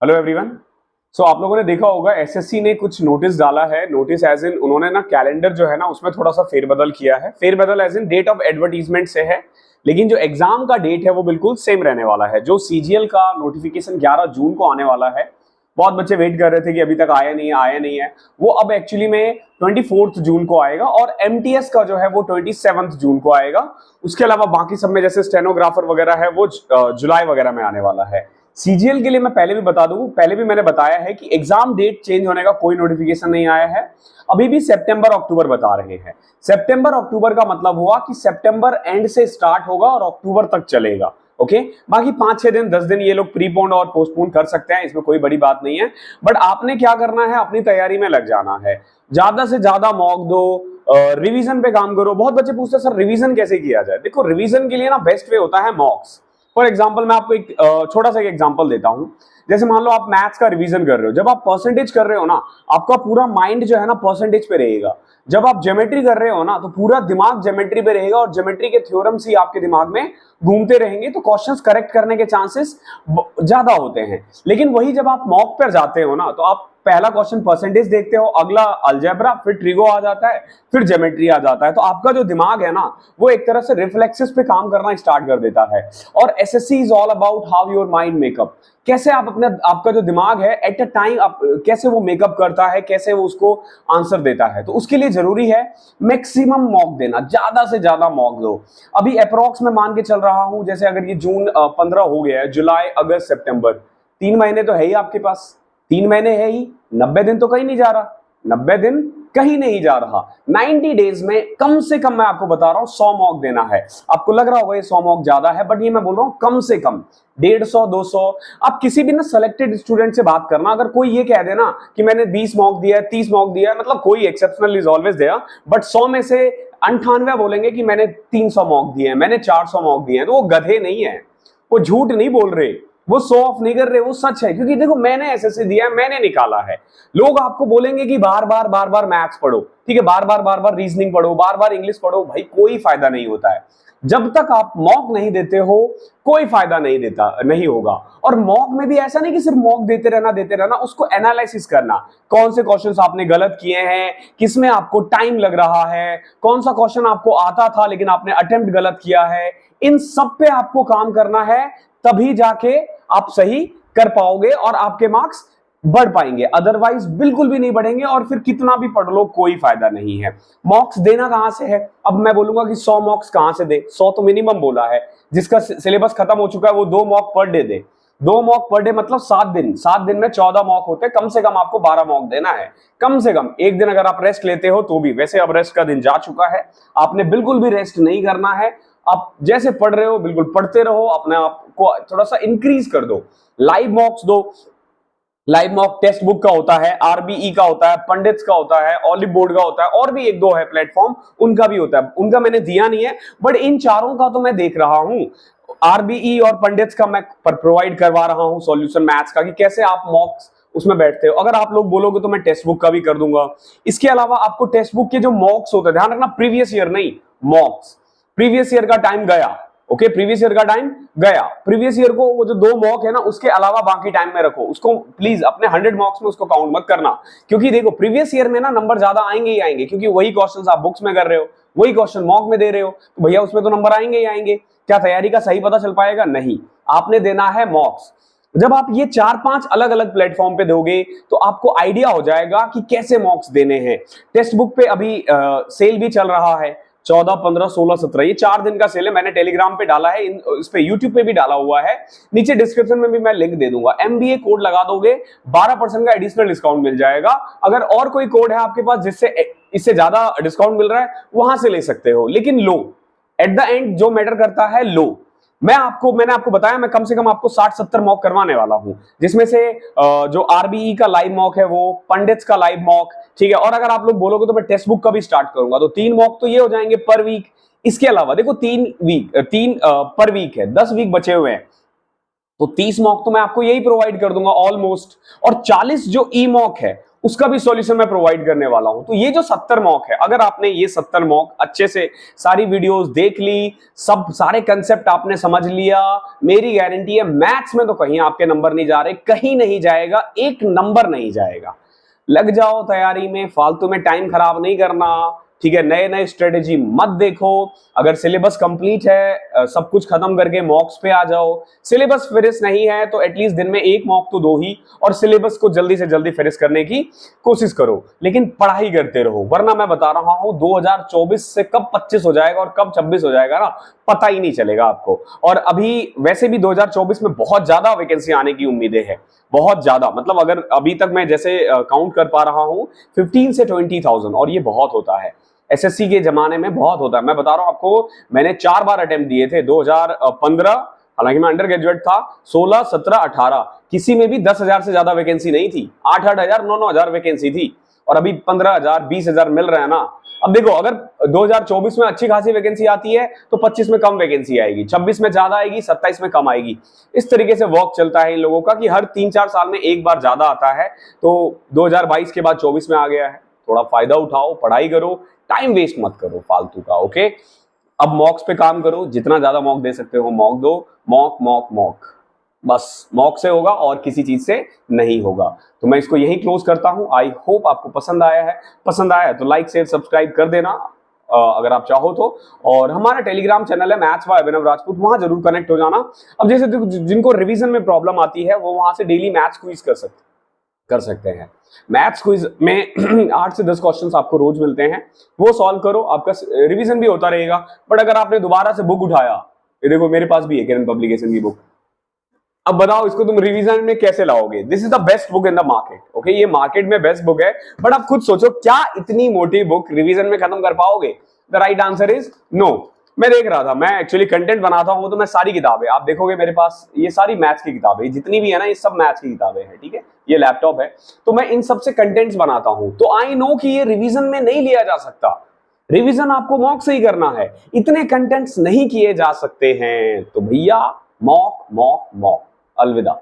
Hello everyone. सो आप लोगों ने देखा होगा एसएससी ने कुछ नोटिस डाला है। नोटिस एज इन उन्होंने ना कैलेंडर जो है ना उसमें थोड़ा सा फेरबदल किया है। फेरबदल age in date of advertisement से है, लेकिन जो एग्जाम का डेट है वो बिल्कुल सेम रहने वाला है। जो सीजीएल का नोटिफिकेशन 11 जून को आने वाला है, बहुत बच्चे वेट कर रहे थे कि अभी तक आया नहीं है, वो अब एक्चुअली में 24 जून को आएगा और एमटीएस का जो है वो 27 जून को आएगा। उसके अलावा बाकी सब में जैसे स्टेनोग्राफर वगैरह है वो जुलाई वगैरह में आने वाला है। सीजीएल के लिए मैं पहले भी बता दूं, पहले भी मैंने बताया है कि एग्जाम डेट चेंज होने का कोई नोटिफिकेशन नहीं आया है। अभी भी सितंबर अक्टूबर बता रहे हैं। सितंबर अक्टूबर का मतलब हुआ कि सितंबर एंड से स्टार्ट होगा और अक्टूबर तक चलेगा। ओके, बाकी 5-6 दिन 10 दिन ये लोग प्रीपोन और पोस्टपोन कर सकते हैं, इसमें कोई बड़ी बात नहीं है। बट आपने क्या करना है, अपनी तैयारी में लग जाना है, ज्यादा से ज्यादा मॉक दो, रिवीजन पे काम करो। बहुत बच्चे पूछते हैं सर रिवीजन कैसे किया जाए। देखो, रिवीजन के लिए ना बेस्ट वे होता है मॉक्स। फॉर एग्जाम्पल मैं आपको एक छोटा सा एग्जाम्पल देता हूं। जैसे मान लो आप मैथ्स का रिवीजन कर रहे हो, जब आप परसेंटेज कर रहे हो ना, आपका पूरा माइंड जो है ना परसेंटेज पे रहेगा। जब आप ज्योमेट्री कर रहे हो ना, तो पूरा दिमाग ज्योमेट्री पे रहेगा और ज्योमेट्री के थ्योरम्स ही आपके दिमाग में घूमते रहेंगे, तो क्वेश्चंस करेक्ट करने के चांसेस ज्यादा होते हैं। लेकिन वही जब आप मॉक पर जाते हो ना, तो आप पहला क्वेश्चन परसेंटेज देखते हो, अगला अलजेब्रा, फिर ट्रिगो आ जाता है, फिर ज्योमेट्री आ जाता है। तो आपका जो दिमाग है ना, वो एक तरह से रिफ्लेक्सेस पे काम करना स्टार्ट कर देता है। और SSC is all about how your mind makeup. कैसे आप अपने आपका जो दिमाग है एट अ टाइम आप कैसे वो मेकअप करता है, कैसे वो उसको आंसर देता है। तो उसके लिए जरूरी है मैक्सिमम मॉक देना, ज्यादा से ज्यादा मॉक दो। अभी अप्रोक्स में मान के चल रहा हूं, जैसे अगर ये जून 15 हो गया है, जुलाई अगस्त सितंबर, 3 महीने तो है ही आपके पास। 3 महीने है ही, 90 दिन तो कहीं नहीं जा रहा। 90 दिन कहीं नहीं जा रहा। 90 डेज में कम से कम मैं आपको बता रहा हूं 100 मॉक देना है। आपको लग रहा होगा ये 100 मॉक ज्यादा है, बट ये मैं बोल रहा हूं कम से कम 150 200। आप किसी भी ना सेलेक्टेड स्टूडेंट से बात करना, अगर कोई ये कह देना कि मैंने 20 मॉक दिया है, 30 मॉक दिया है, मतलब कोई exceptional is always there, but 100 में से 98 बोलेंगे कि मैंने 300 मॉक दिए हैं, मैंने 400 मॉक दिए हैं, तो वो गधे नहीं है, वो झूठ नहीं बोल रहे, वो शो ऑफ नहीं कर रहे, वो सच है। क्योंकि देखो, मैंने एसएससी दिया है, मैंने निकाला है। लोग आपको बोलेंगे कि बार बार मैथ्स पढ़ो, ठीक है, बार बार रीजनिंग पढ़ो, बार बार इंग्लिश पढ़ो, भाई कोई फायदा नहीं होता है। जब तक आप मॉक नहीं देते हो, कोई फायदा नहीं होगा। और मॉक में भी ऐसा नहीं कि सिर्फ मॉक देते रहना, उसको एनालिसिस करना। कौन से क्वेश्चंस आपने गलत किए हैं, किसमें आपको टाइम लग रहा है, कौन सा क्वेश्चन आपको आता था लेकिन आपने अटेम्प्ट गलत किया है, इन सब पे आपको काम करना है। तभी जाके आप सही कर पाओगे और आपके मार्क्स बढ़ पाएंगे, अदरवाइज बिल्कुल भी नहीं बढ़ेंगे। और फिर कितना भी पढ़ लो कोई फायदा नहीं है। मॉक्स देना कहां से है? अब मैं बोलूंगा कि 100 मॉक्स कहां से दे? 100 तो मिनिमम बोला है। जिसका सिलेबस खत्म हो चुका है वो 2 mock per day they. 2 mock per day मतलब 7 दिन में 14 मॉक होते हैं। कम से कम आपको 12 मॉक देना है, कम से कम। एक दिन अगर आप रेस्ट लेते हो तो भी, वैसे अब रेस्ट का दिन जा चुका है, आपने बिल्कुल भी रेस्ट नहीं करना है। आप जैसे पढ़ रहे हो बिल्कुल पढ़ते रहो, अपने आप को थोड़ा सा इंक्रीज कर दो। लाइव मॉक्स दो। लाइव मॉक टेक्स्ट बुक का होता है, आरबीई का होता है, पंडित्स का होता है, ऑलिव बोर्ड का होता है, और भी 1-2 है प्लेटफॉर्म, उनका भी होता है। उनका मैंने दिया नहीं है, बट इन चारों का तो मैं देख रहा हूं। आरबीई और पंडित्स का मैं प्रोवाइड करवा रहा हूं सॉल्यूशन मैथ्स का, कि कैसे आप मॉक्स उसमें बैठते हो। अगर आप लोग बोलोगे तो मैं टेक्स्ट बुक का भी कर दूंगा। इसके अलावा आपको टेक्स्ट बुक के जो मॉक्स होते हैं, ध्यान रखना, प्रीवियस ईयर नहीं, मॉक्स। प्रीवियस ईयर का टाइम गया, ओके, प्रीवियस ईयर का टाइम गया। प्रीवियस ईयर को वो जो 2 मॉक है ना, उसके अलावा बाकी टाइम में रखो उसको, प्लीज अपने 100 मॉक्स में उसको काउंट मत करना। क्योंकि देखो, प्रीवियस ईयर में ना नंबर ज्यादा आएंगे ही आएंगे, क्योंकि वही क्वेश्चंस आप बुक्स में कर रहे हो, वही क्वेश्चन मॉक में दे रहे हो, तो भैया उसमें तो नंबर आएंगे ही आएंगे। क्या तैयारी का सही पता चल पाएगा? नहीं। आपने देना है मॉक्स। जब आप ये 4-5 अलग अलग प्लेटफॉर्म पे दोगे तो आपको आइडिया हो जाएगा कि कैसे मॉक्स देने हैं। टेक्स्ट बुक पे अभी सेल भी चल रहा है, 14, 15, 16, 17, ये 4 दिन का सेल है। मैंने टेलीग्राम पे डाला है, इस पे यूट्यूब पे भी डाला हुआ है, नीचे डिस्क्रिप्शन में भी मैं लिंक दे दूंगा। एमबीए कोड लगा दोगे, 12% का एडिशनल डिस्काउंट मिल जाएगा। अगर और कोई कोड है आपके पास जिससे इससे ज्यादा डिस्काउंट मिल रहा है, वहां से ले सकते हो, लेकिन लो, एट द एंड जो मैटर करता है लो। मैंने आपको बताया, मैं कम से कम आपको 60-70 मॉक करवाने वाला हूं, जिसमें से जो आरबीई का लाइव मॉक है, वो पंडित्स का लाइव मॉक, ठीक है। और अगर आप लोग बोलोगे तो मैं टेक्स्ट बुक का भी स्टार्ट करूंगा, तो 3 मॉक तो ये हो जाएंगे पर वीक। इसके अलावा देखो, 3 पर वीक है, 10 वीक बचे हुए हैं, तो 30 मॉक तो मैं आपको यही प्रोवाइड कर दूंगा ऑलमोस्ट। और 40 जो ई मॉक है उसका भी सॉल्यूशन मैं प्रोवाइड करने वाला हूं। तो ये जो 70 मॉक है, अगर आपने ये 70 मॉक अच्छे से सारी वीडियोस देख ली, सब सारे कंसेप्ट आपने समझ लिया, मेरी गारंटी है मैथ्स में तो कहीं आपके नंबर नहीं जा रहे, कहीं नहीं जाएगा, एक नंबर नहीं जाएगा। लग जाओ तैयारी में, फालतू में टाइम खराब नहीं करना, ठीक है। नए नए स्ट्रेटेजी मत देखो। अगर सिलेबस कंप्लीट है, सब कुछ खत्म करके मॉक्स पे आ जाओ। सिलेबस फिनिश नहीं है तो एटलीस्ट दिन में एक मॉक तो दो ही, और सिलेबस को जल्दी से जल्दी फिनिश करने की कोशिश करो, लेकिन पढ़ाई करते रहो। वरना मैं बता रहा हूं 2024 से कब 25 हो जाएगा और कब 26 हो जाएगा ना, पता ही नहीं चलेगा आपको। और अभी वैसे भी 2024 में बहुत ज्यादा वैकेंसी आने की उम्मीदें हैं, बहुत ज्यादा। मतलब अगर अभी तक मैं जैसे काउंट कर पा रहा हूं 15 से 20,000, और ये बहुत होता है एसएससी के जमाने में, बहुत होता है। मैं बता रहा हूं आपको, मैंने 4 बार अटेम्प्ट दिए थे। 2015, हालांकि मैं अंडर ग्रेजुएट था, 16, 17, 18, किसी में भी 10,000 से ज्यादा वैकेंसी नहीं थी। 8-8 हजार, 9-9 हजार वैकेंसी थी, और अभी 15,000, 20,000 मिल रहा है ना। अब देखो, अगर 2024 में अच्छी खासी वैकेंसी आती है तो 25 में कम वैकेंसी आएगी, 26 में ज्यादा आएगी, 27 में कम आएगी। इस तरीके से वर्क चलता है इन लोगों का कि हर 3-4 साल में एक बार ज्यादा आता है। तो 2022 के बाद 24 में आ गया है। थोड़ा फायदा उठाओ, पढ़ाई करो, टाइम वेस्ट मत करो फालतू का, ओके। अब मॉक्स पे काम करो, जितना ज्यादा मॉक दे सकते हो मॉक दो, मॉक मॉक मॉक, बस मॉक से होगा और किसी चीज से नहीं होगा। तो मैं इसको यही क्लोज करता हूं। आई होप आपको पसंद आया है। पसंद आया तो लाइक शेयर सब्सक्राइब कर देना अगर आप चाहो तो। और हमारा टेलीग्राम चैनल है मैथ्स बाय अभिनव राजपूत, वहां जरूर कनेक्ट हो जाना। अब जैसे जिनको रिवीजन में प्रॉब्लम आती है वो वहां से डेली मैथ्स क्विज कर सकते हैं। मैथ्स क्विज में 8 से 10 क्वेश्चंस आपको रोज मिलते हैं, वो सॉल्व करो, आपका रिवीजन भी होता रहेगा। बट अगर आपने दोबारा से बुक उठाया, ये देखो मेरे पास भी है किरण पब्लिकेशन की बुक, अब बताओ इसको तुम रिवीजन में कैसे लाओगे? This is the best book in the market, okay. ये मार्केट में बेस्ट बुक है, बट आप खुद सोचो, क्या इतनी मोटी बुक रिवीजन में खत्म कर पाओगे? The right answer is no. मैं देख रहा था, मैं एक्चुअली कंटेंट बनाता हूं, तो मैं सारी किताबें आप देखोगे मेरे पास, ये सारी मैथ्स की किताबें जितनी भी है ना, ये सब मैथ्स की किताबें हैं, ठीक है। ये लैपटॉप है, तो मैं इन सब से कंटेंट्स बनाता हूं, तो आई नो कि ये रिवीजन में नहीं लिया जा सकता। रिवीजन आपको मॉक से ही करना है, इतने कंटेंट्स नहीं किए जा सकते हैं। तो भैया मॉक मॉक मॉक। अलविदा।